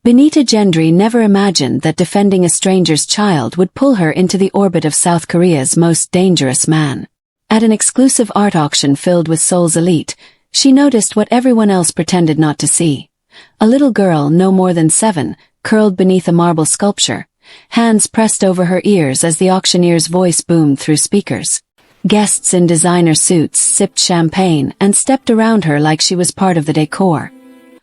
Benita Gendry never imagined that defending a stranger's child would pull her into the orbit of South Korea's most dangerous man. At an exclusive art auction filled with Seoul's elite, she noticed what everyone else pretended not to see. A little girl, no more than 7, curled beneath a marble sculpture, hands pressed over her ears as the auctioneer's voice boomed through speakers. Guests in designer suits sipped champagne and stepped around her like she was part of the decor.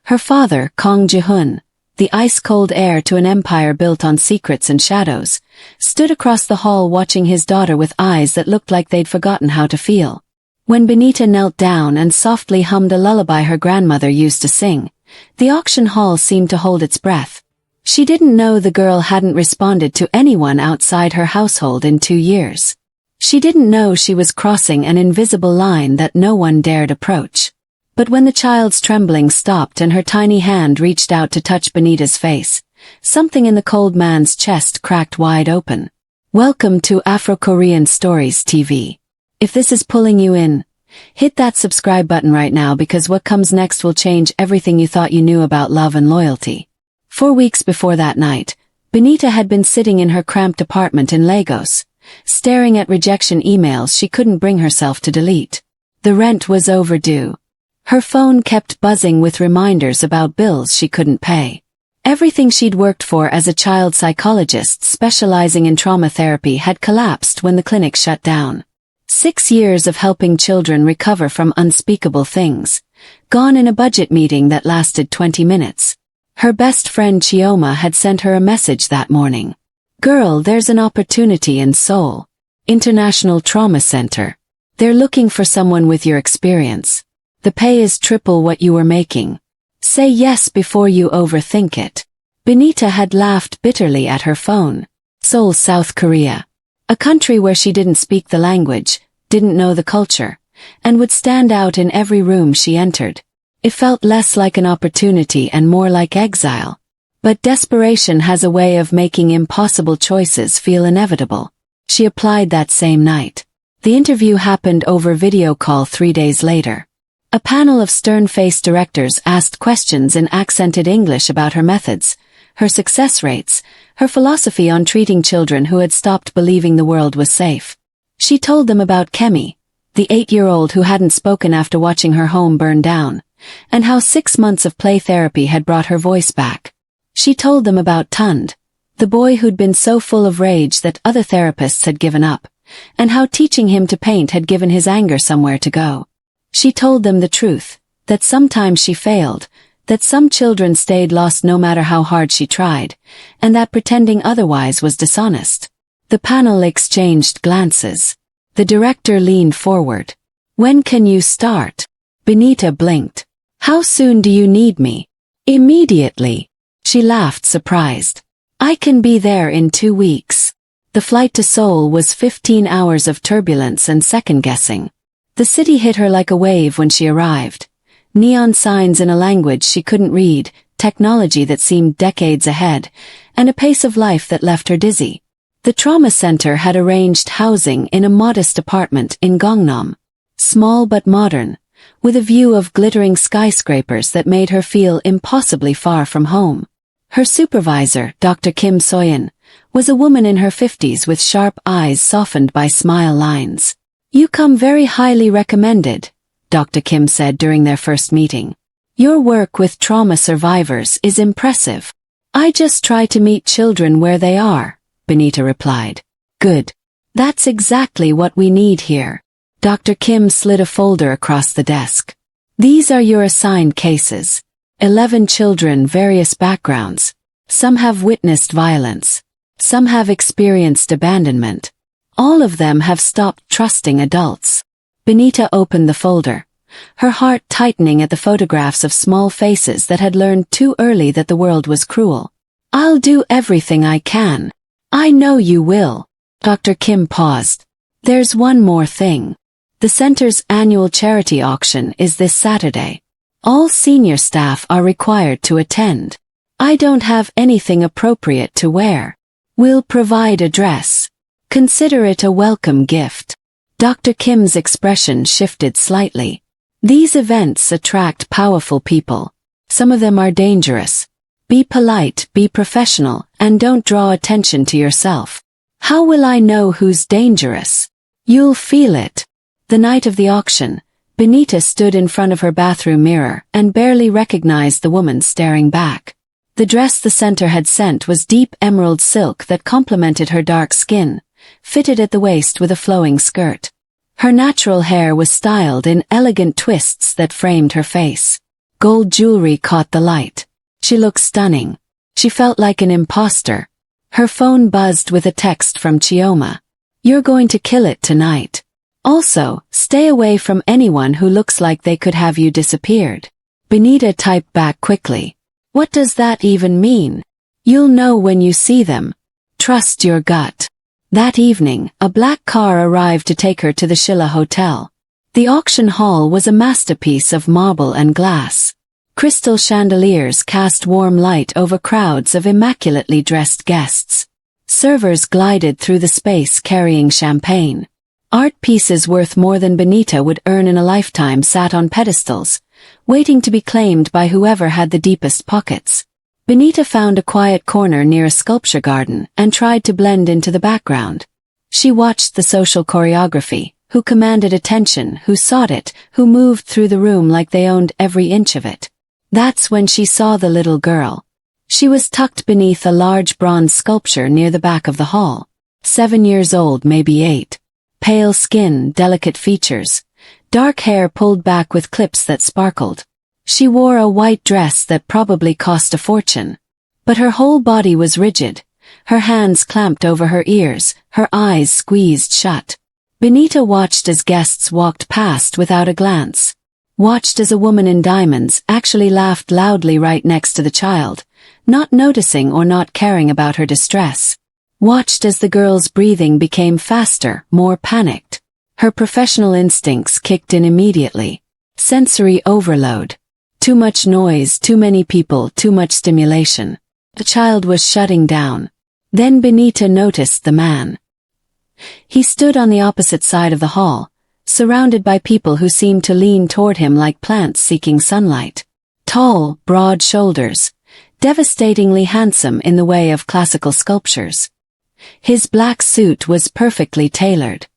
Her father, Kang Jihoon, the ice-cold heir to an empire built on secrets and shadows, stood across the hall watching his daughter with eyes that looked like they'd forgotten how to feel. When Benita knelt down and softly hummed a lullaby her grandmother used to sing, the auction hall seemed to hold its breath. She didn't know the girl hadn't responded to anyone outside her household in 2 years. She didn't know she was crossing an invisible line that no one dared approach. But when the child's trembling stopped and her tiny hand reached out to touch Benita's face, something in the cold man's chest cracked wide open. Welcome to Afrokorean Stories TV. If this is pulling you in, hit that subscribe button right now because what comes next will change everything you thought you knew about love and loyalty. 4 weeks before that night, Benita had been sitting in her cramped apartment in Lagos, staring at rejection emails she couldn't bring herself to delete. The rent was overdue. Her phone kept buzzing with reminders about bills she couldn't pay. Everything she'd worked for as a child psychologist specializing in trauma therapy had collapsed when the clinic shut down. 6 years of helping children recover from unspeakable things, gone in a budget meeting that lasted 20 minutes. Her best friend Chioma had sent her a message that morning. Girl, there's an opportunity in Seoul. International Trauma Center. They're looking for someone with your experience. The pay is triple what you were making. Say yes before you overthink it. Benita had laughed bitterly at her phone. Seoul, South Korea. A country where she didn't speak the language, didn't know the culture, and would stand out in every room she entered. It felt less like an opportunity and more like exile. But desperation has a way of making impossible choices feel inevitable. She applied that same night. The interview happened over video call 3 days later. A panel of stern-faced directors asked questions in accented English about her methods, her success rates, her philosophy on treating children who had stopped believing the world was safe. She told them about Kemi, the 8-year-old who hadn't spoken after watching her home burn down, and how 6 months of play therapy had brought her voice back. She told them about Tund, the boy who'd been so full of rage that other therapists had given up, and how teaching him to paint had given his anger somewhere to go. She told them the truth, that sometimes she failed, that some children stayed lost no matter how hard she tried, and that pretending otherwise was dishonest. The panel exchanged glances. The director leaned forward. When can you start? Benita blinked. How soon do you need me? Immediately. She laughed, surprised. I can be there in 2 weeks. The flight to Seoul was 15 hours of turbulence and second-guessing. The city hit her like a wave when she arrived. Neon signs in a language she couldn't read, technology that seemed decades ahead, and a pace of life that left her dizzy. The trauma center had arranged housing in a modest apartment in Gangnam. Small but modern, with a view of glittering skyscrapers that made her feel impossibly far from home. Her supervisor, Dr. Kim Soyeon, was a woman in her 50s with sharp eyes softened by smile lines. You come very highly recommended, Dr. Kim said during their first meeting. Your work with trauma survivors is impressive. I just try to meet children where they are, Benita replied. Good. That's exactly what we need here. Dr. Kim slid a folder across the desk. These are your assigned cases. 11 children, various backgrounds. Some have witnessed violence. Some have experienced abandonment. All of them have stopped trusting adults. Benita opened the folder, her heart tightening at the photographs of small faces that had learned too early that the world was cruel. I'll do everything I can. I know you will. Dr. Kim paused. There's one more thing. The center's annual charity auction is this Saturday. All senior staff are required to attend. I don't have anything appropriate to wear. We'll provide a dress. Consider it a welcome gift. Dr. Kim's expression shifted slightly. These events attract powerful people. Some of them are dangerous. Be polite, be professional, and don't draw attention to yourself. How will I know who's dangerous? You'll feel it. The night of the auction, Benita stood in front of her bathroom mirror and barely recognized the woman staring back. The dress the center had sent was deep emerald silk that complemented her dark skin, fitted at the waist with a flowing skirt. Her natural hair was styled in elegant twists that framed her face. Gold jewelry caught the light. She looked stunning. She felt like an imposter. Her phone buzzed with a text from Chioma. You're going to kill it tonight. Also, stay away from anyone who looks like they could have you disappeared. Benita typed back quickly. What does that even mean? You'll know when you see them. Trust your gut. That evening, a black car arrived to take her to the Shilla Hotel. The auction hall was a masterpiece of marble and glass. Crystal chandeliers cast warm light over crowds of immaculately dressed guests. Servers glided through the space carrying champagne. Art pieces worth more than Benita would earn in a lifetime sat on pedestals, waiting to be claimed by whoever had the deepest pockets. Benita found a quiet corner near a sculpture garden and tried to blend into the background. She watched the social choreography, who commanded attention, who sought it, who moved through the room like they owned every inch of it. That's when she saw the little girl. She was tucked beneath a large bronze sculpture near the back of the hall. 7 years old, maybe 8. Pale skin, delicate features. Dark hair pulled back with clips that sparkled. She wore a white dress that probably cost a fortune. But her whole body was rigid, her hands clamped over her ears, her eyes squeezed shut. Benita watched as guests walked past without a glance. Watched as a woman in diamonds actually laughed loudly right next to the child, not noticing or not caring about her distress. Watched as the girl's breathing became faster, more panicked. Her professional instincts kicked in immediately. Sensory overload. Too much noise, too many people, too much stimulation. The child was shutting down. Then Benita noticed the man. He stood on the opposite side of the hall, surrounded by people who seemed to lean toward him like plants seeking sunlight. Tall, broad shoulders, devastatingly handsome in the way of classical sculptures. His black suit was perfectly tailored.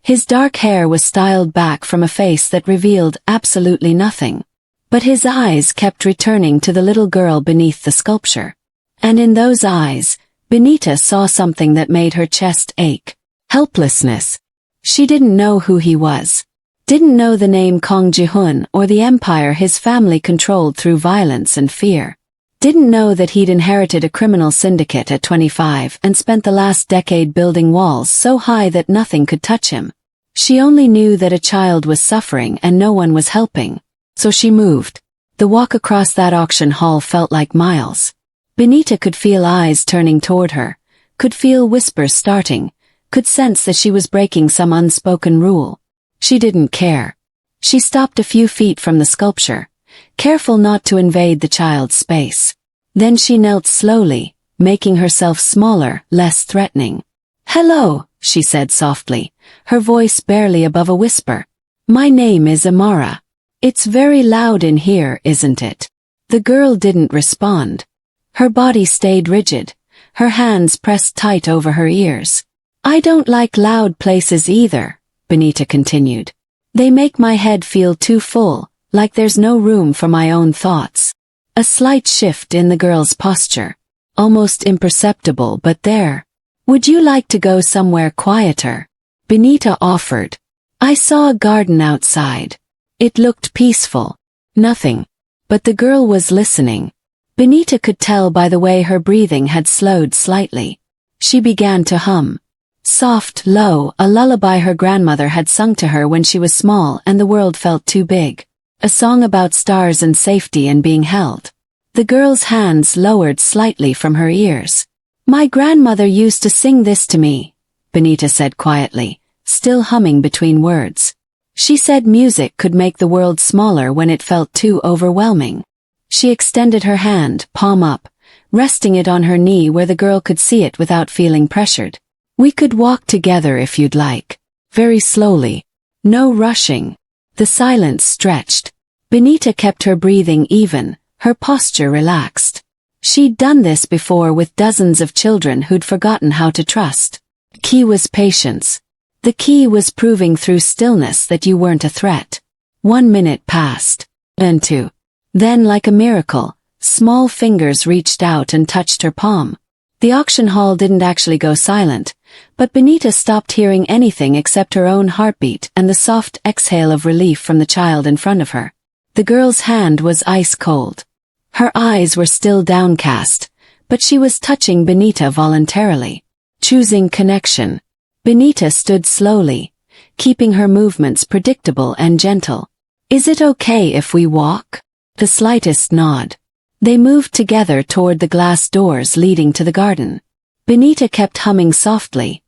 His dark hair was styled back from a face that revealed absolutely nothing. But his eyes kept returning to the little girl beneath the sculpture. And in those eyes, Benita saw something that made her chest ache. Helplessness. She didn't know who he was. Didn't know the name Kang Jihoon or the empire his family controlled through violence and fear. Didn't know that he'd inherited a criminal syndicate at 25 and spent the last decade building walls so high that nothing could touch him. She only knew that a child was suffering and no one was helping. So she moved. The walk across that auction hall felt like miles. Benita could feel eyes turning toward her, could feel whispers starting, could sense that she was breaking some unspoken rule. She didn't care. She stopped a few feet from the sculpture, careful not to invade the child's space. Then she knelt slowly, making herself smaller, less threatening. "Hello," she said softly, her voice barely above a whisper. "My name is Amara. It's very loud in here, isn't it?" The girl didn't respond. Her body stayed rigid, her hands pressed tight over her ears. "I don't like loud places either," Benita continued. "They make my head feel too full, like there's no room for my own thoughts." A slight shift in the girl's posture. Almost imperceptible, but there. "Would you like to go somewhere quieter?" Benita offered. "I saw a garden outside. It looked peaceful." Nothing. But the girl was listening. Benita could tell by the way her breathing had slowed slightly. She began to hum. Soft, low, a lullaby her grandmother had sung to her when she was small and the world felt too big. A song about stars and safety and being held. The girl's hands lowered slightly from her ears. "My grandmother used to sing this to me," Benita said quietly, still humming between words. She said music could make the world smaller when it felt too overwhelming. She extended her hand, palm up, resting it on her knee where the girl could see it without feeling pressured. "We could walk together if you'd like. Very slowly. No rushing." The silence stretched. Benita kept her breathing even, her posture relaxed. She'd done this before with dozens of children who'd forgotten how to trust. The key was patience. The key was proving through stillness that you weren't a threat. 1 minute passed. And 2. Then, like a miracle, small fingers reached out and touched her palm. The auction hall didn't actually go silent, but Benita stopped hearing anything except her own heartbeat and the soft exhale of relief from the child in front of her. The girl's hand was ice cold. Her eyes were still downcast, but she was touching Benita voluntarily. Choosing connection. Benita stood slowly, keeping her movements predictable and gentle. Is it okay if we walk? The slightest nod. They moved together toward the glass doors leading to the garden. Benita kept humming softly,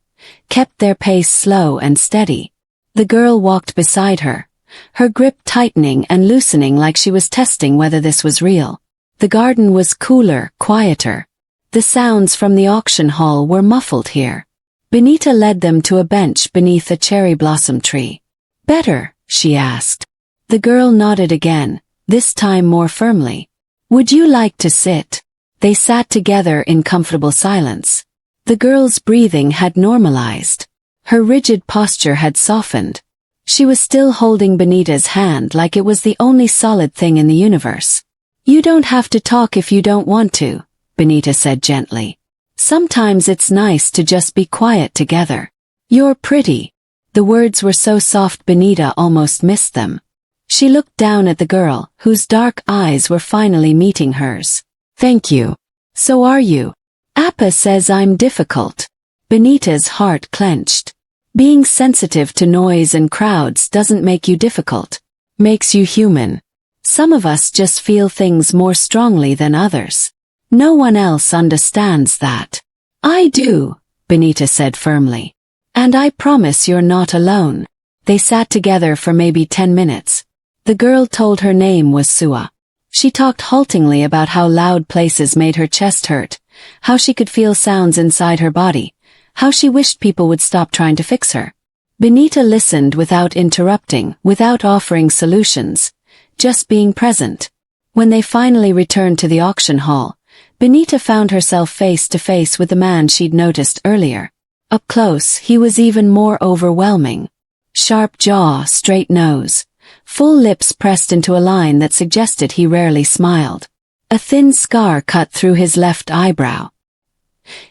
kept their pace slow and steady. The girl walked beside her, her grip tightening and loosening like she was testing whether this was real. The garden was cooler, quieter. The sounds from the auction hall were muffled here. Benita led them to a bench beneath a cherry blossom tree. Better? She asked. The girl nodded again, this time more firmly. Would you like to sit? They sat together in comfortable silence. The girl's breathing had normalized. Her rigid posture had softened. She was still holding Benita's hand like it was the only solid thing in the universe. You don't have to talk if you don't want to, Benita said gently. Sometimes it's nice to just be quiet together. You're pretty. The words were so soft Benita almost missed them. She looked down at the girl, whose dark eyes were finally meeting hers. Thank you. So are you. Appa says I'm difficult. Benita's heart clenched. Being sensitive to noise and crowds doesn't make you difficult. Makes you human. Some of us just feel things more strongly than others. No one else understands that. I do, Benita said firmly. And I promise you're not alone. They sat together for maybe 10 minutes. The girl told her name was Sua. She talked haltingly about how loud places made her chest hurt, how she could feel sounds inside her body, how she wished people would stop trying to fix her. Benita listened without interrupting, without offering solutions, just being present. When they finally returned to the auction hall, Benita found herself face to face with the man she'd noticed earlier. Up close, he was even more overwhelming. Sharp jaw, straight nose. Full lips pressed into a line that suggested he rarely smiled. A thin scar cut through his left eyebrow.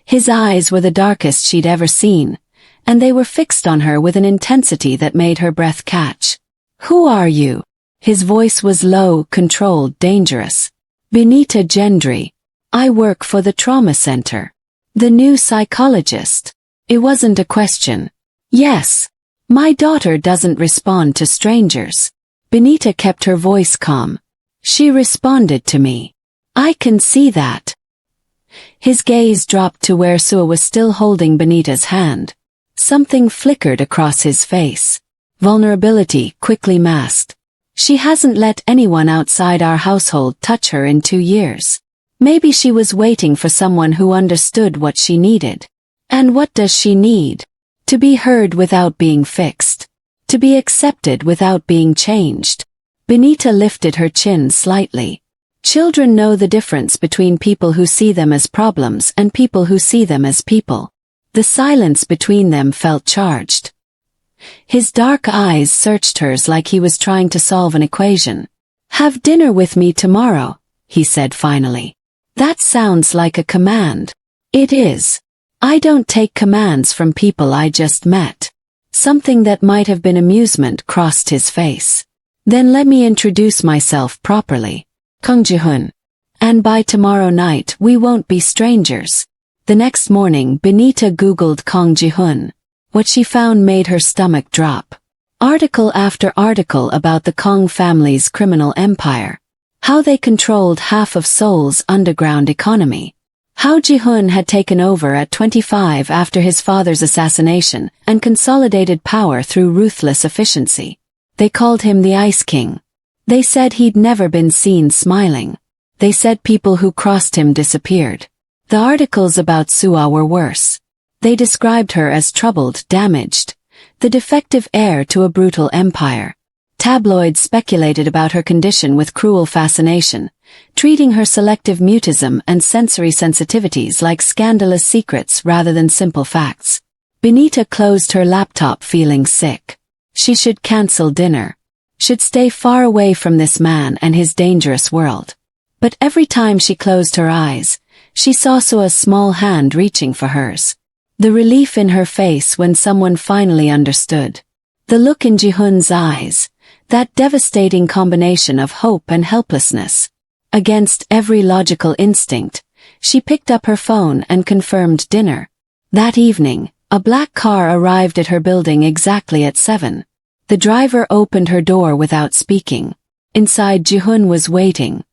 His eyes were the darkest she'd ever seen, and they were fixed on her with an intensity that made her breath catch. Who are you? His voice was low, controlled, dangerous. Benita Gendry. I work for the trauma center. The new psychologist. It wasn't a question. Yes. My daughter doesn't respond to strangers. Benita kept her voice calm. She responded to me. I can see that. His gaze dropped to where Sua was still holding Benita's hand. Something flickered across his face. Vulnerability, quickly masked. She hasn't let anyone outside our household touch her in 2 years. Maybe she was waiting for someone who understood what she needed. And what does she need? To be heard without being fixed. To be accepted without being changed. Benita lifted her chin slightly. Children know the difference between people who see them as problems and people who see them as people. The silence between them felt charged. His dark eyes searched hers like he was trying to solve an equation. Have dinner with me tomorrow, he said finally. That sounds like a command. It is. I don't take commands from people I just met. Something that might have been amusement crossed his face. Then let me introduce myself properly. Kang Jihoon. And by tomorrow night we won't be strangers. The next morning Benita Googled Kang Jihoon. What she found made her stomach drop. Article after article about the Kang family's criminal empire. How they controlled half of Seoul's underground economy. How Jihoon had taken over at 25 after his father's assassination and consolidated power through ruthless efficiency. They called him the Ice King. They said he'd never been seen smiling. They said people who crossed him disappeared. The articles about Sua were worse. They described her as troubled, damaged, the defective heir to a brutal empire. Tabloids speculated about her condition with cruel fascination, treating her selective mutism and sensory sensitivities like scandalous secrets rather than simple facts. Benita closed her laptop feeling sick. She should cancel dinner. Should stay far away from this man and his dangerous world. But every time she closed her eyes, she saw Sua's small hand reaching for hers. The relief in her face when someone finally understood. The look in Jihoon's eyes, that devastating combination of hope and helplessness. Against every logical instinct, she picked up her phone and confirmed dinner. That evening, a black car arrived at her building exactly at 7. The driver opened her door without speaking. Inside, Jihoon was waiting.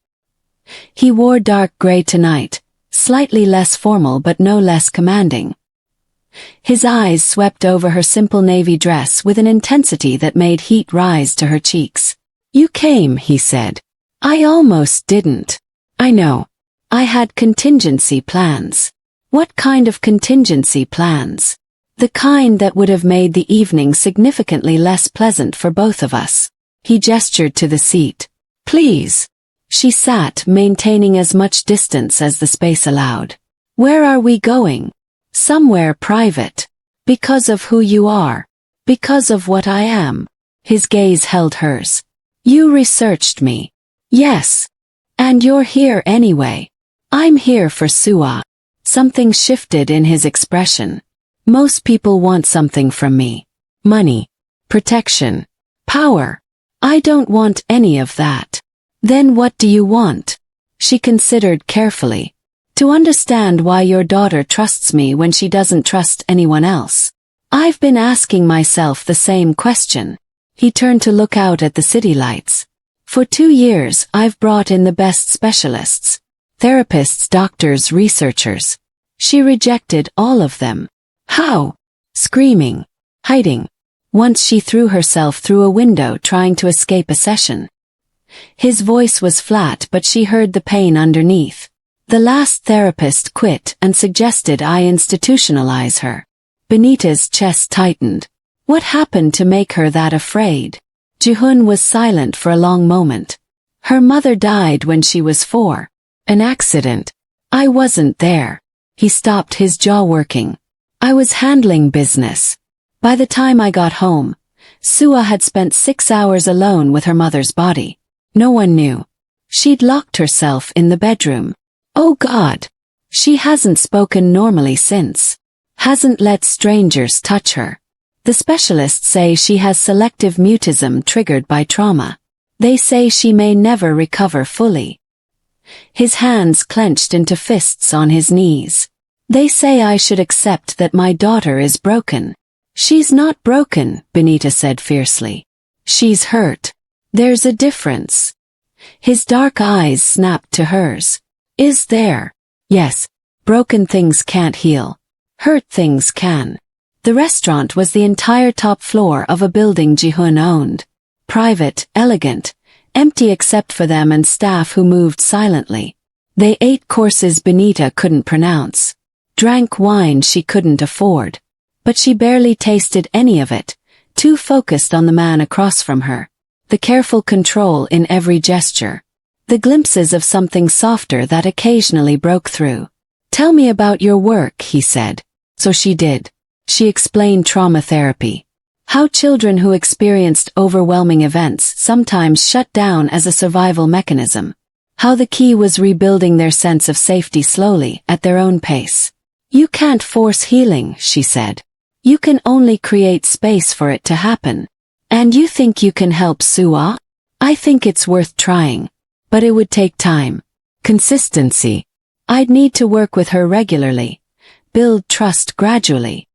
He wore dark gray tonight, slightly less formal but no less commanding. His eyes swept over her simple navy dress with an intensity that made heat rise to her cheeks. "You came," he said. "I almost didn't. I know. I had contingency plans." "What kind of contingency plans?" "The kind that would have made the evening significantly less pleasant for both of us." He gestured to the seat. "Please." She sat, maintaining as much distance as the space allowed. "Where are we going?" "Somewhere private." "Because of who you are." "Because of what I am." His gaze held hers. "You researched me." "Yes. And you're here anyway." "I'm here for Sua." Something shifted in his expression. "Most people want something from me. Money. Protection. Power. I don't want any of that." "Then what do you want?" She considered carefully. "To understand why your daughter trusts me when she doesn't trust anyone else." "I've been asking myself the same question." He turned to look out at the city lights. "For 2 years I've brought in the best specialists. Therapists, doctors, researchers. She rejected all of them." "How?" "Screaming. Hiding. Once she threw herself through a window trying to escape a session." His voice was flat, but she heard the pain underneath. "The last therapist quit and suggested I institutionalize her." Benita's chest tightened. What happened to make her that afraid? Jihoon was silent for a long moment. "Her mother died when she was 4. An accident. I wasn't there." He stopped, his jaw working. "I was handling business. By the time I got home, Sua had spent 6 hours alone with her mother's body. No one knew. She'd locked herself in the bedroom. Oh God. She hasn't spoken normally since. Hasn't let strangers touch her. The specialists say she has selective mutism triggered by trauma. They say she may never recover fully." His hands clenched into fists on his knees. "They say I should accept that my daughter is broken." "She's not broken," Benita said fiercely. "She's hurt. There's a difference." His dark eyes snapped to hers. "Is there?" "Yes. Broken things can't heal. Hurt things can." The restaurant was the entire top floor of a building Jihoon owned. Private, elegant, empty except for them and staff who moved silently. They ate courses Benita couldn't pronounce. Drank wine she couldn't afford. But she barely tasted any of it, too focused on the man across from her. The careful control in every gesture. The glimpses of something softer that occasionally broke through. "Tell me about your work," he said. So she did. She explained trauma therapy. How children who experienced overwhelming events sometimes shut down as a survival mechanism. How the key was rebuilding their sense of safety slowly, at their own pace. "You can't force healing," she said. "You can only create space for it to happen. And you think you can help Sua? I think it's worth trying. But it would take time. Consistency. I'd need to work with her regularly. Build trust gradually."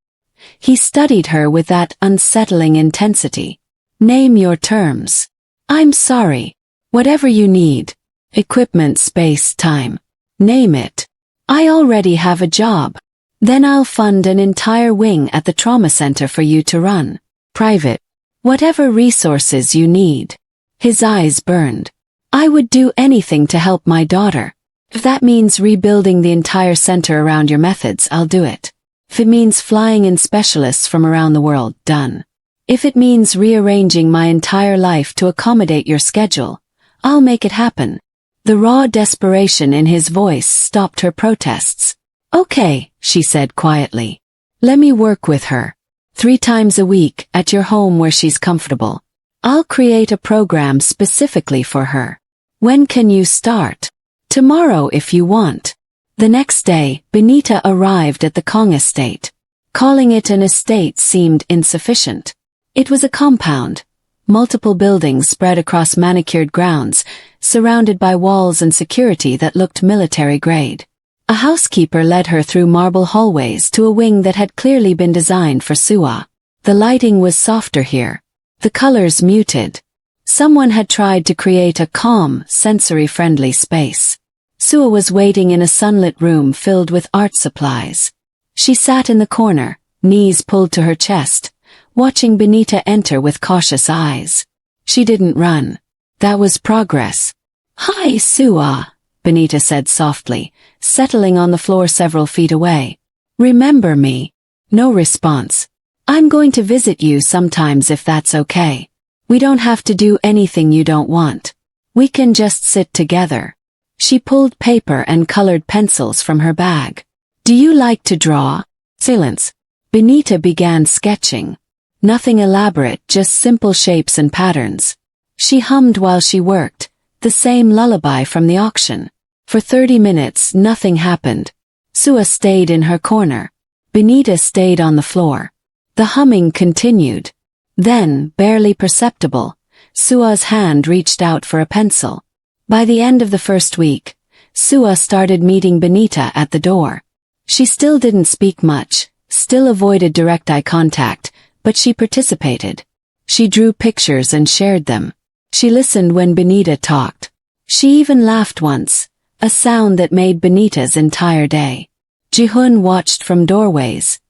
He studied her with that unsettling intensity. "Name your terms." "I'm sorry. Whatever you need. Equipment, space, time. Name it. I already have a job. Then I'll fund an entire wing at the trauma center for you to run. Private. Whatever resources you need." His eyes burned. "I would do anything to help my daughter. If that means rebuilding the entire center around your methods, I'll do it. If it means flying in specialists from around the world, done. If it means rearranging my entire life to accommodate your schedule, I'll make it happen." The raw desperation in his voice stopped her protests. "Okay," she said quietly. "Let me work with her. 3 times a week, at your home where she's comfortable. I'll create a program specifically for her. When can you start?" "Tomorrow if you want." The next day, Benita arrived at the Kang estate. Calling it an estate seemed insufficient. It was a compound. Multiple buildings spread across manicured grounds, surrounded by walls and security that looked military-grade. A housekeeper led her through marble hallways to a wing that had clearly been designed for Suwa. The lighting was softer here, the colors muted. Someone had tried to create a calm, sensory-friendly space. Suwa was waiting in a sunlit room filled with art supplies. She sat in the corner, knees pulled to her chest, watching Benita enter with cautious eyes. She didn't run. That was progress. "Hi, Suwa," Benita said softly, settling on the floor several feet away. "Remember me?" No response. "I'm going to visit you sometimes if that's okay. We don't have to do anything you don't want. We can just sit together." She pulled paper and colored pencils from her bag. "Do you like to draw?" Silence. Benita began sketching. Nothing elaborate, just simple shapes and patterns. She hummed while she worked, the same lullaby from the auction. For 30 minutes nothing happened. Suwa stayed in her corner. Benita stayed on the floor. The humming continued. Then, barely perceptible, Sua's hand reached out for a pencil. By the end of the first week, Suwa started meeting Benita at the door. She still didn't speak much, still avoided direct eye contact, but she participated. She drew pictures and shared them. She listened when Benita talked. She even laughed once, a sound that made Benita's entire day. Jihoon watched from doorways,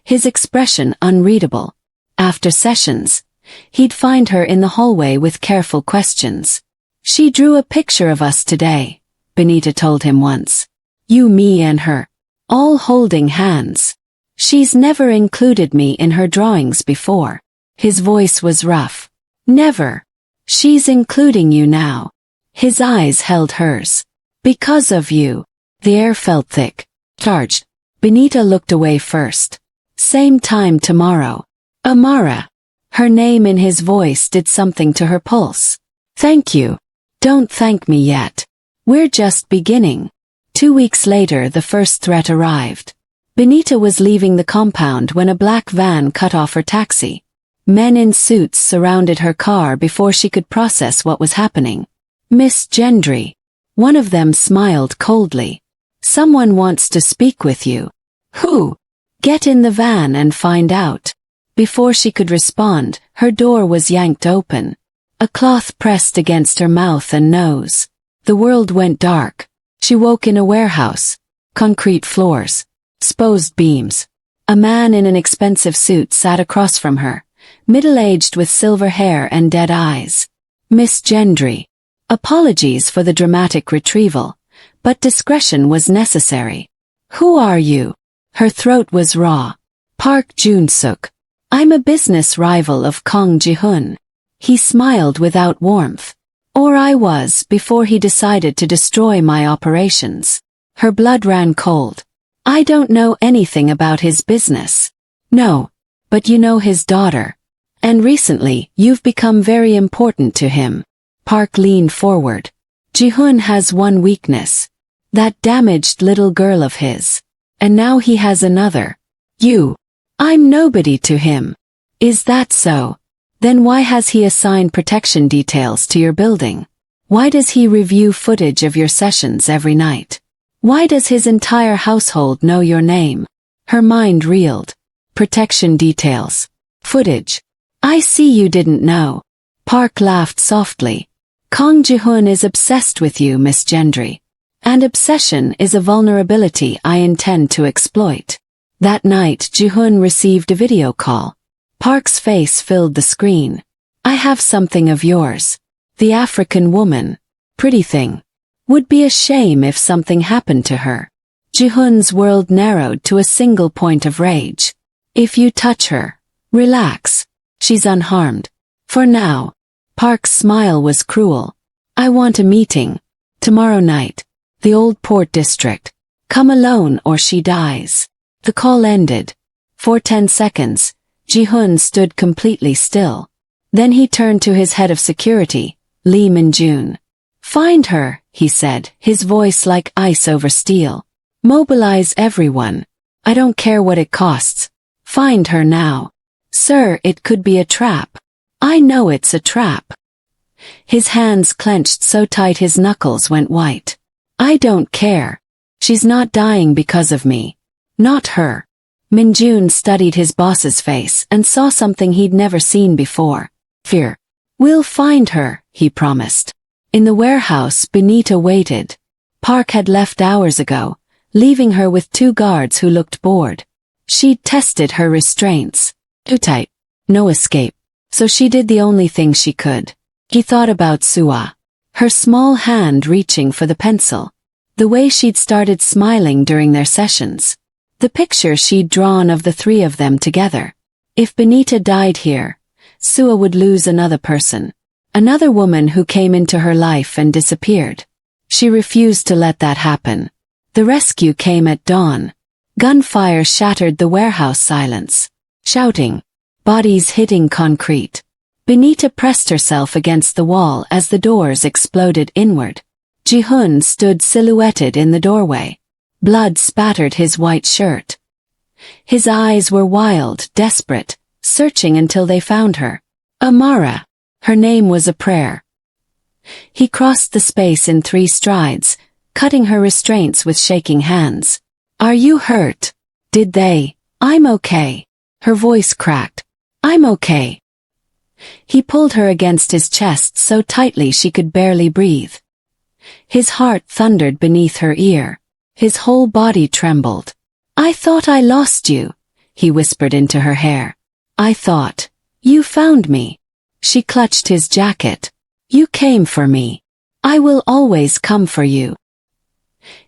his expression unreadable. After sessions, he'd find her in the hallway with careful questions. "She drew a picture of us today," Benita told him once. "You, me and her. All holding hands. She's never included me in her drawings before." His voice was rough. "Never. She's including you now." His eyes held hers. "Because of you." The air felt thick, charged. Benita looked away first. "Same time tomorrow." "Amara." Her name in his voice did something to her pulse. "Thank you." "Don't thank me yet. We're just beginning." 2 weeks later the first threat arrived. Benita was leaving the compound when a black van cut off her taxi. Men in suits surrounded her car before she could process what was happening. "Miss Gendry." One of them smiled coldly. "Someone wants to speak with you." "Who?" "Get in the van and find out." Before she could respond, her door was yanked open. A cloth pressed against her mouth and nose. The world went dark. She woke in a warehouse. Concrete floors. Exposed beams. A man in an expensive suit sat across from her, middle-aged with silver hair and dead eyes. "Miss Gendry." Apologies for the dramatic retrieval, but discretion was necessary. "Who are you?" Her throat was raw. "Park Jun-suk. I'm a business rival of Kang Jihoon." He smiled without warmth. "Or I was before he decided to destroy my operations." Her blood ran cold. "I don't know anything about his business." "No. But you know his daughter. And recently, you've become very important to him." Park leaned forward. "Jihoon has one weakness. That damaged little girl of his. And now he has another. You. I'm nobody to him." "Is that so? Then why has he assigned protection details to your building? Why does he review footage of your sessions every night? Why does his entire household know your name?" Her mind reeled. Protection details. Footage. "I see you didn't know." Park laughed softly. "Kang Jihoon is obsessed with you, Miss Gendry. And obsession is a vulnerability I intend to exploit." That night Jihoon received a video call. Park's face filled the screen. "I have something of yours. The African woman. Pretty thing. Would be a shame if something happened to her." Jihoon's world narrowed to a single point of rage. "If you touch her, relax. She's unharmed. For now." Park's smile was cruel. "I want a meeting. Tomorrow night. The Old Port District. Come alone or she dies. The call ended. For 10 seconds, Jihoon stood completely still. Then he turned to his head of security, Lee Min-jun. Find her, he said, his voice like ice over steel. Mobilize everyone. I don't care what it costs. Find her now. Sir, it could be a trap. I know it's a trap. His hands clenched so tight his knuckles went white. I don't care. She's not dying because of me. Not her. Min-jun studied his boss's face and saw something he'd never seen before. Fear. We'll find her, he promised. In the warehouse, Benita waited. Park had left hours ago, leaving her with 2 guards who looked bored. She'd tested her restraints. Too tight. No escape. So she did the only thing she could. He thought about Sua. Her small hand reaching for the pencil. The way she'd started smiling during their sessions. The picture she'd drawn of the 3 of them together. If Benita died here, Sua would lose another person. Another woman who came into her life and disappeared. She refused to let that happen. The rescue came at dawn. Gunfire shattered the warehouse silence. Shouting. Bodies hitting concrete. Benita pressed herself against the wall as the doors exploded inward. Jihoon stood silhouetted in the doorway. Blood spattered his white shirt. His eyes were wild, desperate, searching until they found her. Amara. Her name was a prayer. He crossed the space in 3 strides, cutting her restraints with shaking hands. Are you hurt? Did they? I'm okay. Her voice cracked. I'm okay. He pulled her against his chest so tightly she could barely breathe. His heart thundered beneath her ear. His whole body trembled. I thought I lost you, he whispered into her hair. I thought. You found me. She clutched his jacket. You came for me. I will always come for you.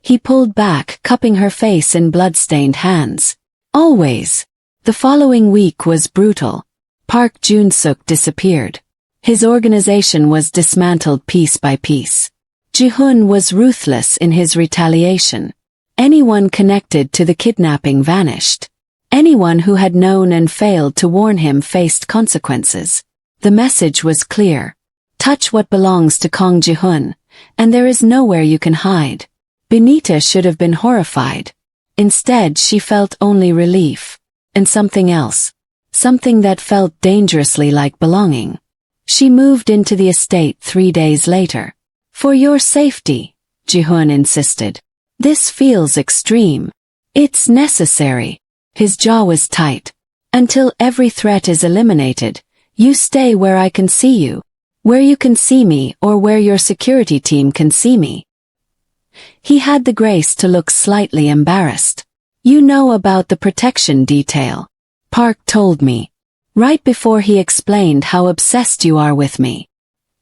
He pulled back, cupping her face in blood-stained hands. Always. The following week was brutal. Park Jun-suk disappeared. His organization was dismantled piece by piece. Jihoon was ruthless in his retaliation. Anyone connected to the kidnapping vanished. Anyone who had known and failed to warn him faced consequences. The message was clear. Touch what belongs to Kang Jihoon, and there is nowhere you can hide. Benita should have been horrified. Instead, she felt only relief. And something else. Something that felt dangerously like belonging. She moved into the estate 3 days later. For your safety, Jihoon insisted. This feels extreme. It's necessary. His jaw was tight. Until every threat is eliminated, you stay where I can see you. Where you can see me or where your security team can see me. He had the grace to look slightly embarrassed. You know about the protection detail. Park told me. Right before he explained how obsessed you are with me.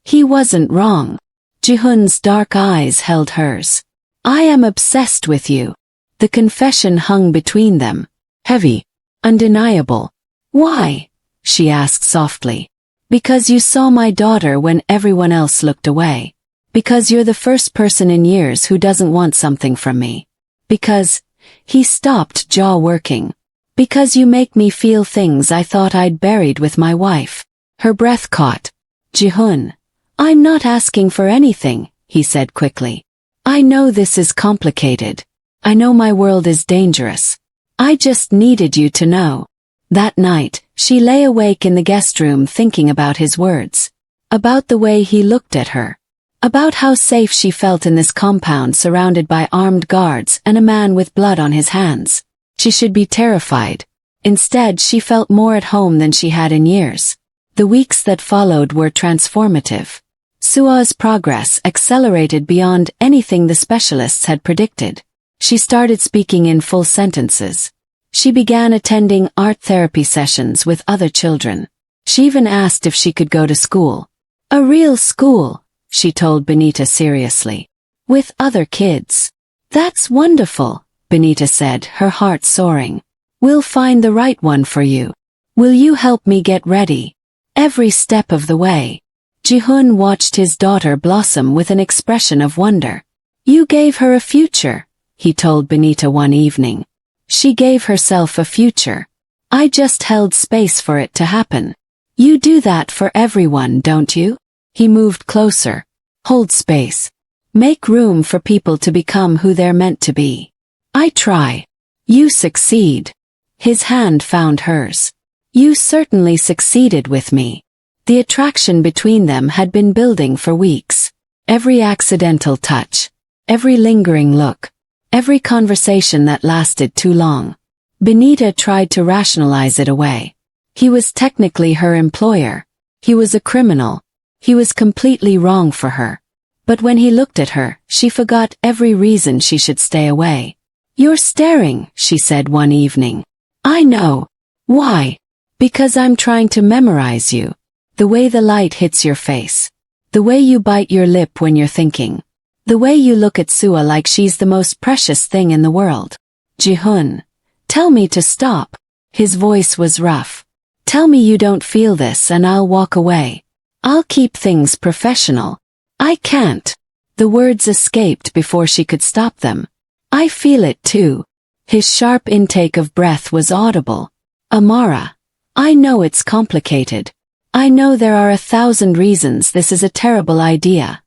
He wasn't wrong. Jihoon's dark eyes held hers. I am obsessed with you. The confession hung between them. Heavy. Undeniable. Why? She asked softly. Because you saw my daughter when everyone else looked away. Because you're the first person in years who doesn't want something from me. Because... He stopped, jaw working. Because you make me feel things I thought I'd buried with my wife. Her breath caught. Jihoon. I'm not asking for anything, he said quickly. I know this is complicated. I know my world is dangerous. I just needed you to know. That night, she lay awake in the guest room thinking about his words. About the way he looked at her. About how safe she felt in this compound surrounded by armed guards and a man with blood on his hands. She should be terrified. Instead, she felt more at home than she had in years. The weeks that followed were transformative. Sua's progress accelerated beyond anything the specialists had predicted. She started speaking in full sentences. She began attending art therapy sessions with other children. She even asked if she could go to school. A real school, she told Benita seriously. With other kids. That's wonderful, Benita said, her heart soaring. We'll find the right one for you. Will you help me get ready? Every step of the way. Jihoon watched his daughter blossom with an expression of wonder. You gave her a future, he told Benita one evening. She gave herself a future. I just held space for it to happen. You do that for everyone, don't you? He moved closer. Hold space. Make room for people to become who they're meant to be. I try. You succeed. His hand found hers. You certainly succeeded with me. The attraction between them had been building for weeks. Every accidental touch. Every lingering look. Every conversation that lasted too long. Benita tried to rationalize it away. He was technically her employer. He was a criminal. He was completely wrong for her. But when he looked at her, she forgot every reason she should stay away. You're staring, she said one evening. I know. Why? Because I'm trying to memorize you. The way the light hits your face. The way you bite your lip when you're thinking. The way you look at Sua like she's the most precious thing in the world. Jihoon. Tell me to stop. His voice was rough. Tell me you don't feel this and I'll walk away. I'll keep things professional. I can't. The words escaped before she could stop them. I feel it too. His sharp intake of breath was audible. Amara. I know it's complicated. I know there are 1,000 reasons this is a terrible idea.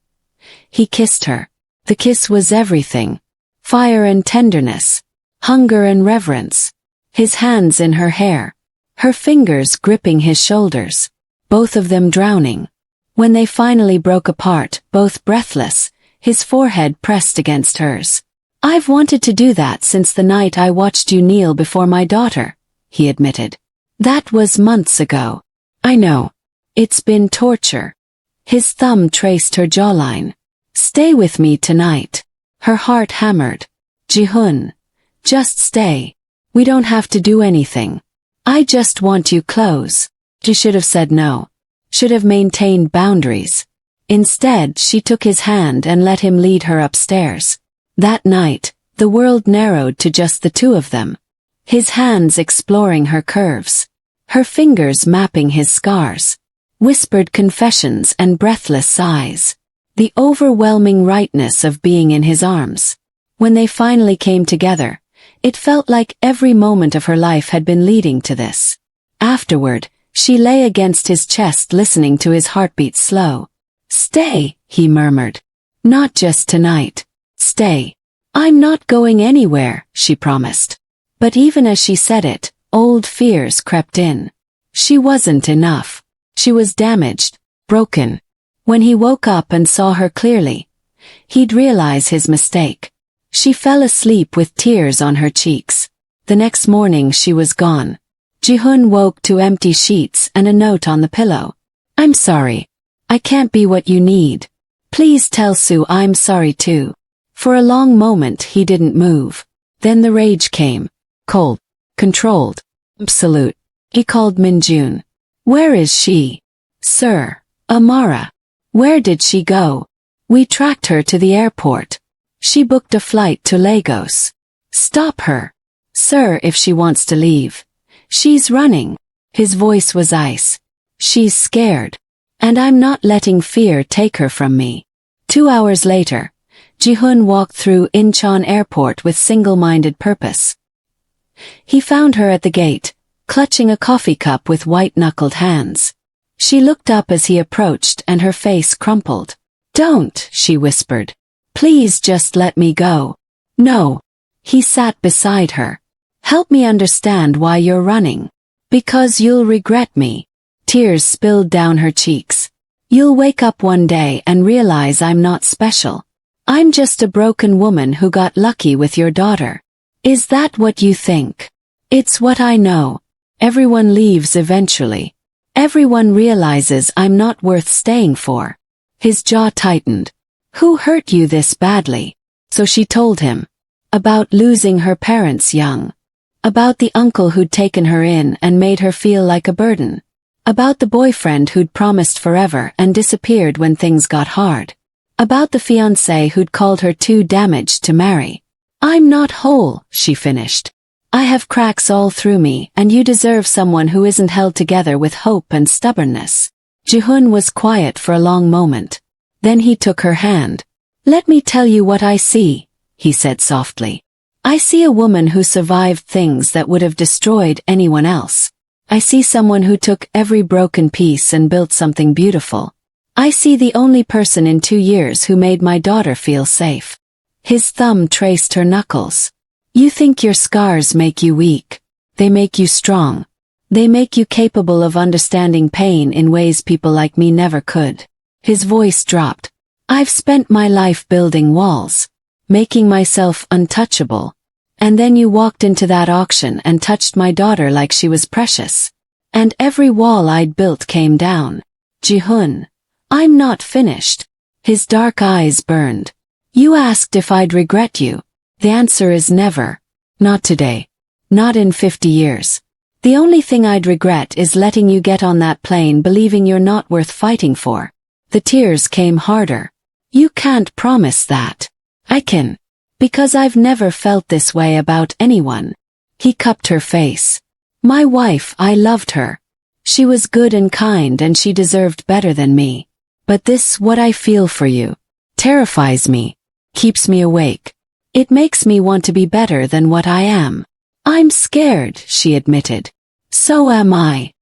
He kissed her. The kiss was everything. Fire and tenderness. Hunger and reverence. His hands in her hair. Her fingers gripping his shoulders. Both of them drowning. When they finally broke apart, both breathless, his forehead pressed against hers. I've wanted to do that since the night I watched you kneel before my daughter, he admitted. That was months ago. I know. It's been torture. His thumb traced her jawline. Stay with me tonight. Her heart hammered. Jihoon. Just stay. We don't have to do anything. I just want you close. She should have said no. Should have maintained boundaries. Instead, she took his hand and let him lead her upstairs. That night, the world narrowed to just the two of them. His hands exploring her curves. Her fingers mapping his scars. Whispered confessions and breathless sighs. The overwhelming rightness of being in his arms. When they finally came together, it felt like every moment of her life had been leading to this. Afterward, she lay against his chest listening to his heartbeat slow. Stay, he murmured. Not just tonight. Stay. I'm not going anywhere, she promised. But even as she said it, old fears crept in. She wasn't enough. She was damaged, broken. When he woke up and saw her clearly, he'd realize his mistake. She fell asleep with tears on her cheeks. The next morning she was gone. Jihoon woke to empty sheets and a note on the pillow. I'm sorry. I can't be what you need. Please tell Sue I'm sorry too. For a long moment he didn't move. Then the rage came. Cold. Controlled. Absolute. He called Minjun. Where is she? Sir. Amara. Where did she go? We tracked her to the airport. She booked a flight to Lagos. Stop her. Sir, if she wants to leave. She's running. His voice was ice. She's scared. And I'm not letting fear take her from me. 2 hours later, Jihoon walked through Incheon Airport with single-minded purpose. He found her at the gate, clutching a coffee cup with white-knuckled hands. She looked up as he approached and her face crumpled. Don't, she whispered. Please just let me go. No. He sat beside her. Help me understand why you're running. Because you'll regret me. Tears spilled down her cheeks. You'll wake up one day and realize I'm not special. I'm just a broken woman who got lucky with your daughter. Is that what you think? It's what I know. Everyone leaves eventually. Everyone realizes I'm not worth staying for. His jaw tightened. Who hurt you this badly? So she told him. About losing her parents young. About the uncle who'd taken her in and made her feel like a burden. About the boyfriend who'd promised forever and disappeared when things got hard. About the fiancé who'd called her too damaged to marry. I'm not whole, she finished. I have cracks all through me and you deserve someone who isn't held together with hope and stubbornness. Jihoon was quiet for a long moment. Then he took her hand. Let me tell you what I see, he said softly. I see a woman who survived things that would have destroyed anyone else. I see someone who took every broken piece and built something beautiful. I see the only person in 2 years who made my daughter feel safe. His thumb traced her knuckles. You think your scars make you weak. They make you strong. They make you capable of understanding pain in ways people like me never could. His voice dropped. I've spent my life building walls, making myself untouchable. And then you walked into that auction and touched my daughter like she was precious. And every wall I'd built came down. Jihoon, I'm not finished. His dark eyes burned. You asked if I'd regret you. The answer is never. Not today. Not in 50 years. The only thing I'd regret is letting you get on that plane believing you're not worth fighting for. The tears came harder. You can't promise that. I can. Because I've never felt this way about anyone. He cupped her face. My wife, I loved her. She was good and kind and she deserved better than me. But this, what I feel for you, terrifies me, keeps me awake. It makes me want to be better than what I am. I'm scared, she admitted. So am I.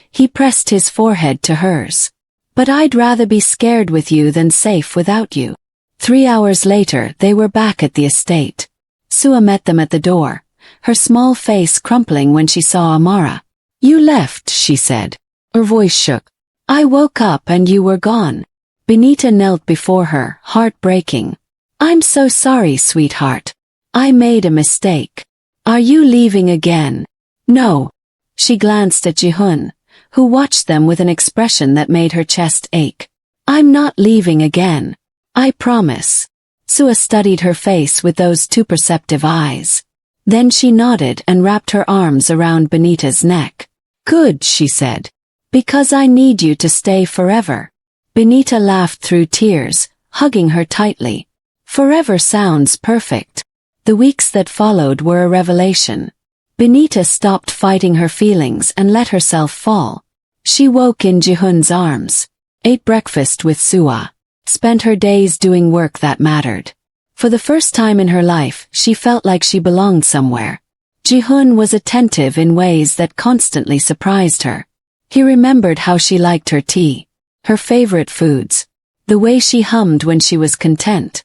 He pressed his forehead to hers. But I'd rather be scared with you than safe without you. 3 hours later, they were back at the estate. Sua met them at the door, her small face crumpling when she saw Amara. You left, she said. Her voice shook. I woke up and you were gone. Benita knelt before her, heartbreaking. I'm so sorry, sweetheart. I made a mistake. Are you leaving again? No. She glanced at Jihoon, who watched them with an expression that made her chest ache. I'm not leaving again. I promise. Sua studied her face with those two perceptive eyes. Then she nodded and wrapped her arms around Benita's neck. Good, she said. Because I need you to stay forever. Benita laughed through tears, hugging her tightly. Forever sounds perfect. The weeks that followed were a revelation. Benita stopped fighting her feelings and let herself fall. She woke in Jihoon's arms, ate breakfast with Sua, spent her days doing work that mattered. For the first time in her life, she felt like she belonged somewhere. Jihoon was attentive in ways that constantly surprised her. He remembered how she liked her tea, her favorite foods, the way she hummed when she was content.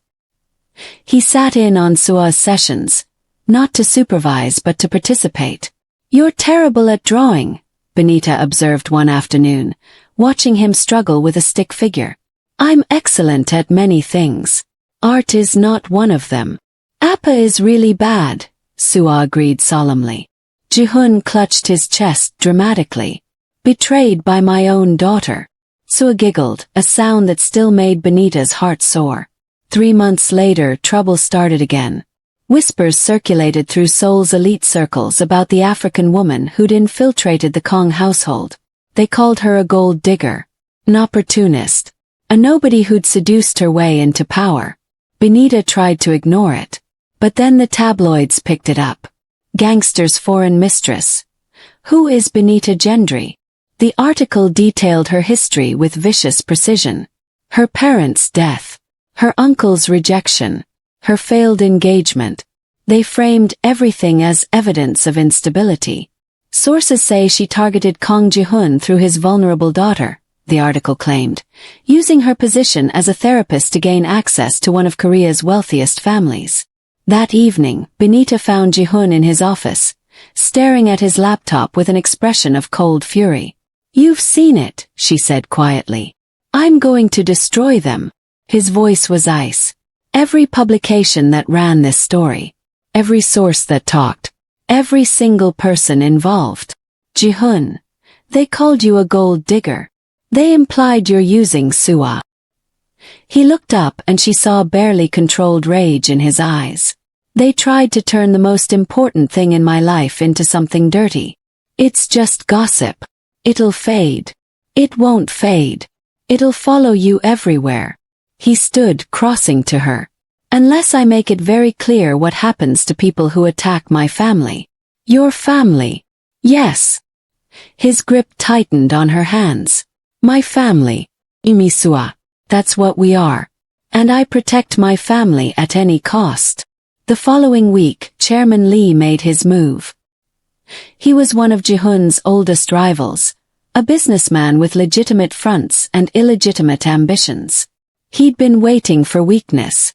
He sat in on Sua's sessions, not to supervise but to participate. You're terrible at drawing, Benita observed one afternoon, watching him struggle with a stick figure. I'm excellent at many things. Art is not one of them. Appa is really bad, Sua agreed solemnly. Jihoon clutched his chest dramatically. Betrayed by my own daughter. Sua giggled, a sound that still made Benita's heart soar. 3 months later, trouble started again. Whispers circulated through Seoul's elite circles about the African woman who'd infiltrated the Kang household. They called her a gold digger, an opportunist, a nobody who'd seduced her way into power. Benita tried to ignore it. But then the tabloids picked it up. Gangster's foreign mistress. Who is Benita Gendry? The article detailed her history with vicious precision. Her parents' death. Her uncle's rejection. Her failed engagement. They framed everything as evidence of instability. Sources say she targeted Kang Jihoon through his vulnerable daughter, the article claimed, using her position as a therapist to gain access to one of Korea's wealthiest families. That evening, Benita found Jihoon in his office, staring at his laptop with an expression of cold fury. You've seen it, she said quietly. I'm going to destroy them. His voice was ice. Every publication that ran this story. Every source that talked. Every single person involved. Jihoon. They called you a gold digger. They implied you're using Sua. He looked up and she saw barely controlled rage in his eyes. They tried to turn the most important thing in my life into something dirty. It's just gossip. It'll fade. It won't fade. It'll follow you everywhere. He stood, crossing to her. Unless I make it very clear what happens to people who attack my family. Your family. Yes. His grip tightened on her hands. My family. Imisua. That's what we are. And I protect my family at any cost. The following week, Chairman Lee made his move. He was one of Jihoon's oldest rivals, a businessman with legitimate fronts and illegitimate ambitions. He'd been waiting for weakness.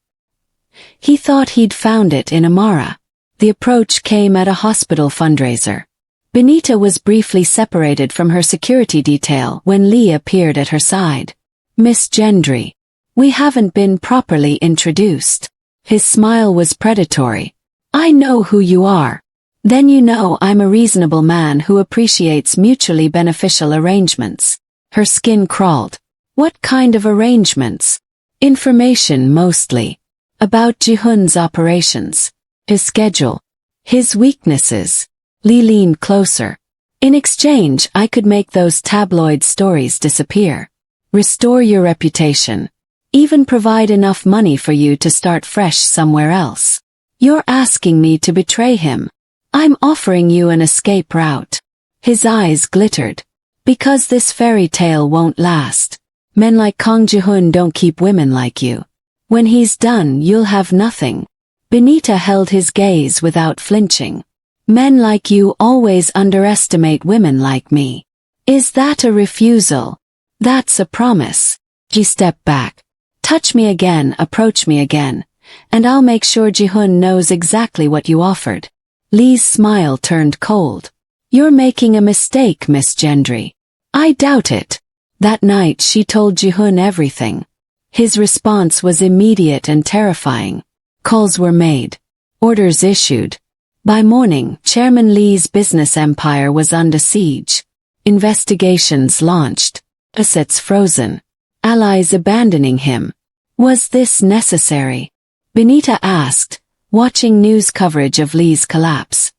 He thought he'd found it in Amara. The approach came at a hospital fundraiser. Benita was briefly separated from her security detail when Lee appeared at her side. Miss Gendry. We haven't been properly introduced. His smile was predatory. I know who you are. Then you know I'm a reasonable man who appreciates mutually beneficial arrangements. Her skin crawled. What kind of arrangements? Information mostly. About Jihoon's operations. His schedule. His weaknesses. Lee leaned closer. In exchange, I could make those tabloid stories disappear. Restore your reputation. Even provide enough money for you to start fresh somewhere else. You're asking me to betray him. I'm offering you an escape route. His eyes glittered. Because this fairy tale won't last. Men like Kang Jihoon don't keep women like you. When he's done, you'll have nothing. Benita held his gaze without flinching. Men like you always underestimate women like me. Is that a refusal? That's a promise. She stepped back. Touch me again, approach me again, and I'll make sure Jihoon knows exactly what you offered. Lee's smile turned cold. You're making a mistake, Miss Gendry. I doubt it. That night she told Jihoon everything. His response was immediate and terrifying. Calls were made. Orders issued. By morning, Chairman Lee's business empire was under siege. Investigations launched. Assets frozen. Allies abandoning him. Was this necessary? Benita asked, watching news coverage of Lee's collapse.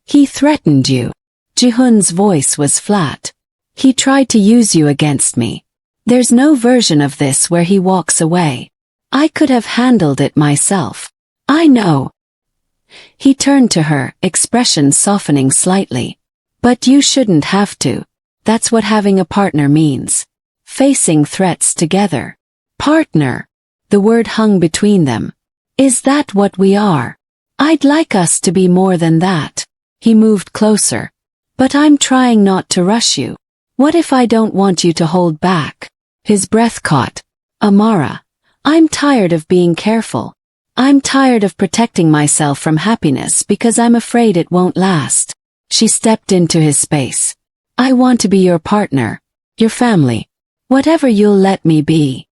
He threatened you. Jihoon's voice was flat. He tried to use you against me. There's no version of this where he walks away. I could have handled it myself. I know. He turned to her, expression softening slightly. But you shouldn't have to. That's what having a partner means. Facing threats together. Partner. The word hung between them. Is that what we are? I'd like us to be more than that. He moved closer. But I'm trying not to rush you. What if I don't want you to hold back? His breath caught. Amara. I'm tired of being careful. I'm tired of protecting myself from happiness because I'm afraid it won't last. She stepped into his space. I want to be your partner. Your family. Whatever you'll let me be.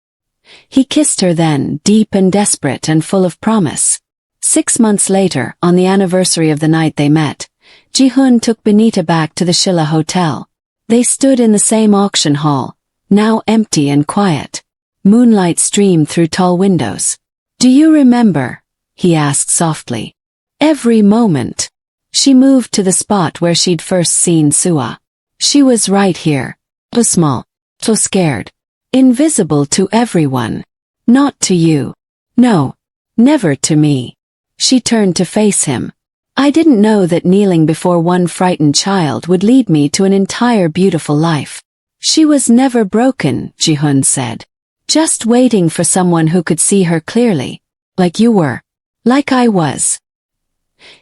He kissed her then, deep and desperate and full of promise. 6 months later, on the anniversary of the night they met, Jihoon took Benita back to the Shilla Hotel. They stood in the same auction hall, now empty and quiet. Moonlight streamed through tall windows. Do you remember? He asked softly. Every moment. She moved to the spot where she'd first seen Sua. She was right here. So small. So scared. Invisible to everyone. Not to you. No. Never to me. She turned to face him. I didn't know that kneeling before one frightened child would lead me to an entire beautiful life. She was never broken, Jihoon said. Just waiting for someone who could see her clearly. Like you were. Like I was.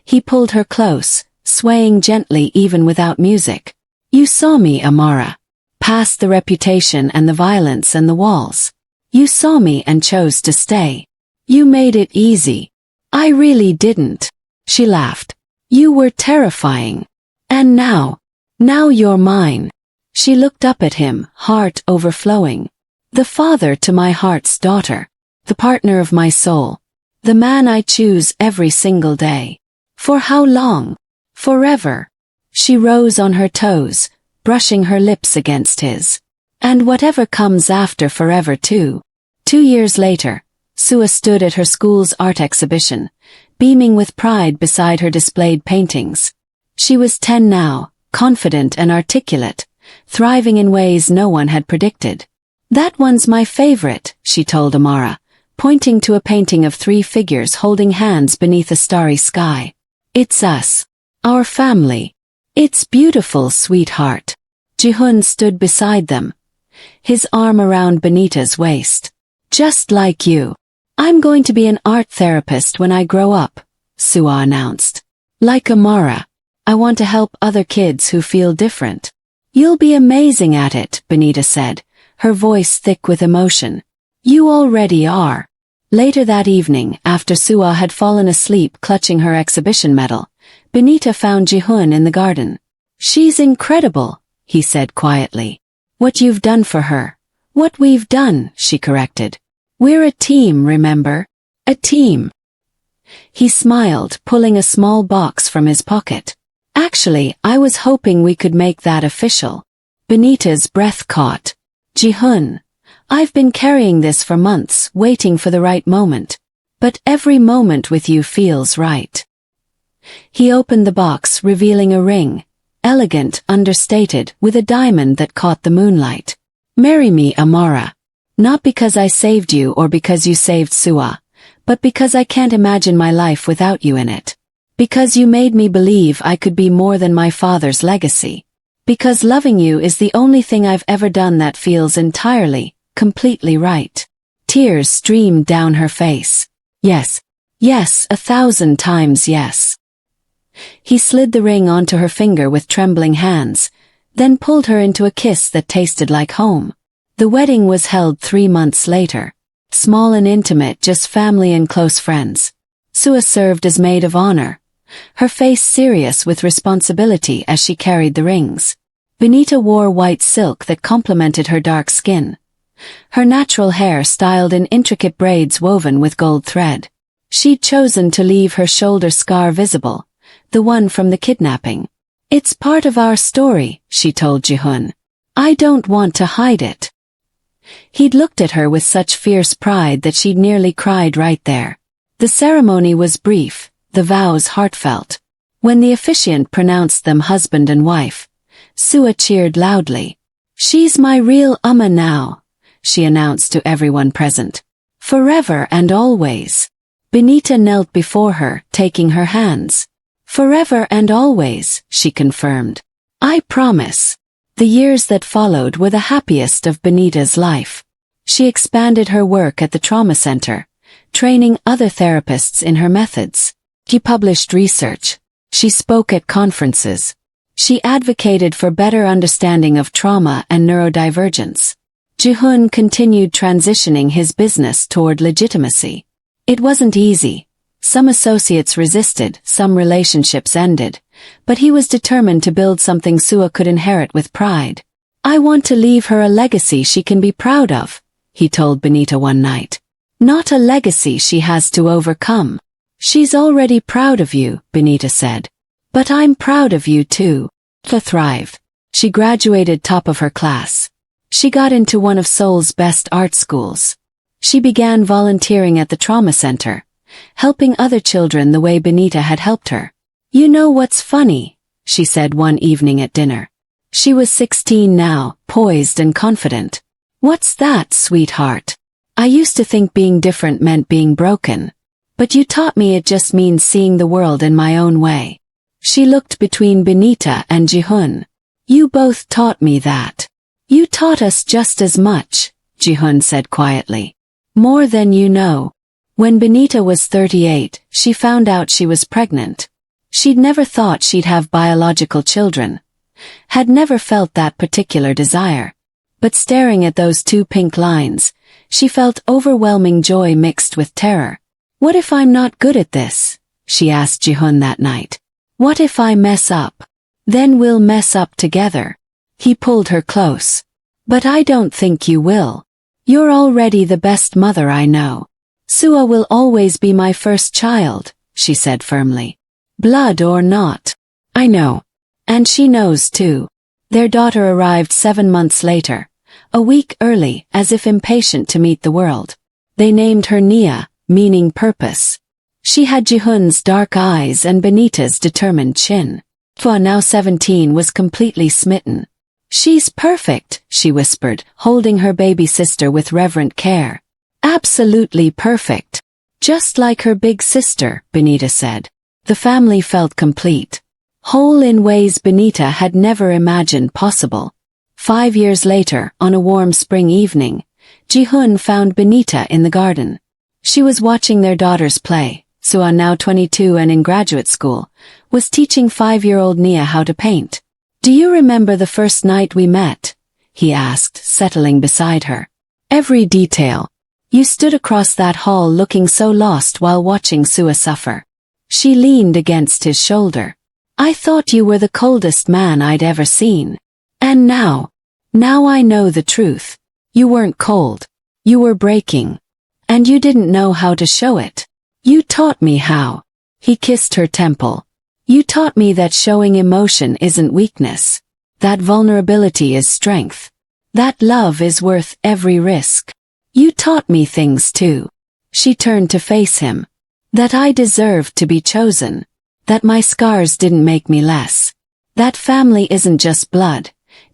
He pulled her close, swaying gently even without music. You saw me, Amara. Past the reputation and the violence and the walls. You saw me and chose to stay. You made it easy. I really didn't. She laughed. You were terrifying. And now you're mine. She looked up at him, heart overflowing. The father to my heart's daughter. The partner of my soul. The man I choose every single day. For how long? Forever. She rose on her toes, brushing her lips against his. And whatever comes after forever too. 2 years later, Sua stood at her school's art exhibition, beaming with pride beside her displayed paintings. She was 10 now, confident and articulate, thriving in ways no one had predicted. That one's my favorite, she told Amara, pointing to a painting of 3 figures holding hands beneath a starry sky. It's us. Our family. It's beautiful, sweetheart. Jihoon stood beside them, his arm around Benita's waist. Just like you. I'm going to be an art therapist when I grow up, Suah announced. Like Amara. I want to help other kids who feel different. You'll be amazing at it, Benita said, her voice thick with emotion. You already are. Later that evening, after Suah had fallen asleep clutching her exhibition medal, Benita found Jihoon in the garden. She's incredible, he said quietly. What you've done for her. What we've done, she corrected. We're a team, remember? A team. He smiled, pulling a small box from his pocket. Actually, I was hoping we could make that official. Benita's breath caught. Jihoon. I've been carrying this for months, waiting for the right moment. But every moment with you feels right. He opened the box, revealing a ring. Elegant, understated, with a diamond that caught the moonlight. Marry me, Amara. Not because I saved you or because you saved Suah, but because I can't imagine my life without you in it. Because you made me believe I could be more than my father's legacy. Because loving you is the only thing I've ever done that feels entirely, completely right. Tears streamed down her face. Yes. Yes, 1,000 times yes. He slid the ring onto her finger with trembling hands, then pulled her into a kiss that tasted like home. The wedding was held 3 months later. Small and intimate, just family and close friends. Suah served as maid of honor, her face serious with responsibility as she carried the rings. Benita wore white silk that complemented her dark skin. Her natural hair styled in intricate braids woven with gold thread. She'd chosen to leave her shoulder scar visible, the one from the kidnapping. It's part of our story, she told Jihoon. I don't want to hide it. He'd looked at her with such fierce pride that she'd nearly cried right there. The ceremony was brief, the vows heartfelt. When the officiant pronounced them husband and wife, Suah cheered loudly. She's my real Amma now, she announced to everyone present. Forever and always. Benita knelt before her, taking her hands. Forever and always, she confirmed. I promise. The years that followed were the happiest of Benita's life. She expanded her work at the trauma center, training other therapists in her methods. She published research. She spoke at conferences. She advocated for better understanding of trauma and neurodivergence. Jihoon continued transitioning his business toward legitimacy. It wasn't easy. Some associates resisted, some relationships ended, but he was determined to build something Suah could inherit with pride. I want to leave her a legacy she can be proud of, he told Benita one night. Not a legacy she has to overcome. She's already proud of you, Benita said. But I'm proud of you too. To thrive. She graduated top of her class. She got into one of Seoul's best art schools. She began volunteering at the trauma center, helping other children the way Benita had helped her. You know what's funny? She said one evening at dinner. She was 16 now, poised and confident. What's that, sweetheart? I used to think being different meant being broken. But you taught me it just means seeing the world in my own way. She looked between Benita and Jihoon. You both taught me that. You taught us just as much, Jihoon said quietly. More than you know. When Benita was 38, she found out she was pregnant. She'd never thought she'd have biological children. Had never felt that particular desire. But staring at those 2 pink lines, she felt overwhelming joy mixed with terror. What if I'm not good at this? She asked Jihoon that night. What if I mess up? Then we'll mess up together. He pulled her close. But I don't think you will. You're already the best mother I know. Suah will always be my first child, she said firmly. Blood or not. I know. And she knows too. Their daughter arrived 7 months later, a week early, as if impatient to meet the world. They named her Nia, meaning purpose. She had Jihoon's dark eyes and Benita's determined chin. Suah, now 17, was completely smitten. She's perfect, she whispered, holding her baby sister with reverent care. Absolutely perfect. Just like her big sister, Benita said. The family felt complete. Whole in ways Benita had never imagined possible. 5 years later, on a warm spring evening, Jihoon found Benita in the garden. She was watching their daughters play. Sua, now 22 and in graduate school, was teaching 5-year-old Nia how to paint. "Do you remember the first night we met?" he asked, settling beside her. "Every detail. You stood across that hall looking so lost while watching Sua suffer." She leaned against his shoulder. "I thought you were the coldest man I'd ever seen. And now I know the truth. You weren't cold. You were breaking. And you didn't know how to show it. You taught me how." He kissed her temple. "You taught me that showing emotion isn't weakness. That vulnerability is strength. That love is worth every risk. You taught me things too." She turned to face him. "That I deserved to be chosen. That my scars didn't make me less. That family isn't just blood.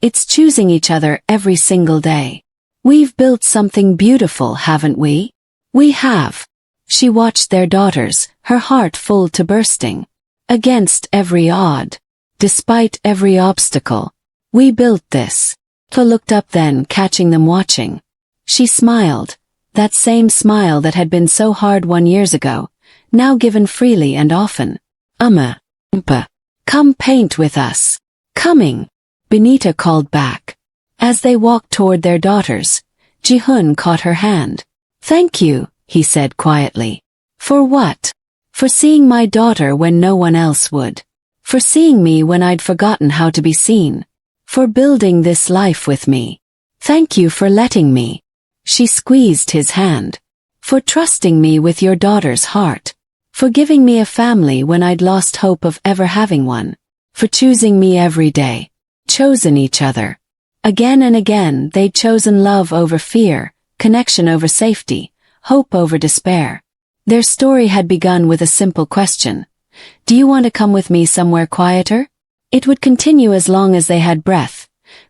It's choosing each other every single day. We've built something beautiful, haven't we?" "We have." She watched their daughters, her heart full to bursting. "Against every odd. Despite every obstacle. We built this." He looked up then, catching them watching. She smiled, that same smile that had been so hard 1 year ago, now given freely and often. Come paint with us." "Coming," Benita called back. As they walked toward their daughters, Jihoon caught her hand. "Thank you," he said quietly. "For what?" "For seeing my daughter when no one else would. For seeing me when I'd forgotten how to be seen. For building this life with me. Thank you for letting me." She squeezed his hand. "For trusting me with your daughter's heart. For giving me a family when I'd lost hope of ever having one. For choosing me every day. Chosen each other. Again and again they'd chosen love over fear, connection over safety, hope over despair. Their story had begun with a simple question. "Do you want to come with me somewhere quieter?" It would continue as long as they had breath,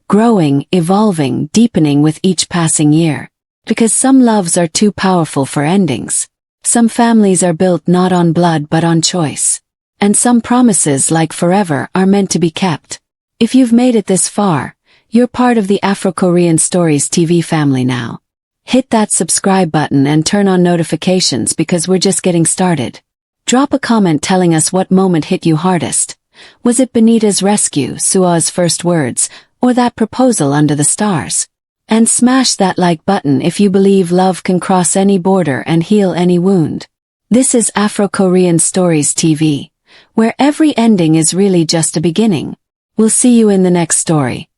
growing, evolving, deepening with each passing year. Because some loves are too powerful for endings. Some families are built not on blood but on choice. And some promises, like forever, are meant to be kept. If you've made it this far, you're part of the Afrokorean Stories TV family now. Hit that subscribe button and turn on notifications because we're just getting started. Drop a comment telling us what moment hit you hardest. Was it Benita's rescue, Sua's first words, or that proposal under the stars? And smash that like button if you believe love can cross any border and heal any wound. This is Afro-Korean Stories TV, where every ending is really just a beginning. We'll see you in the next story.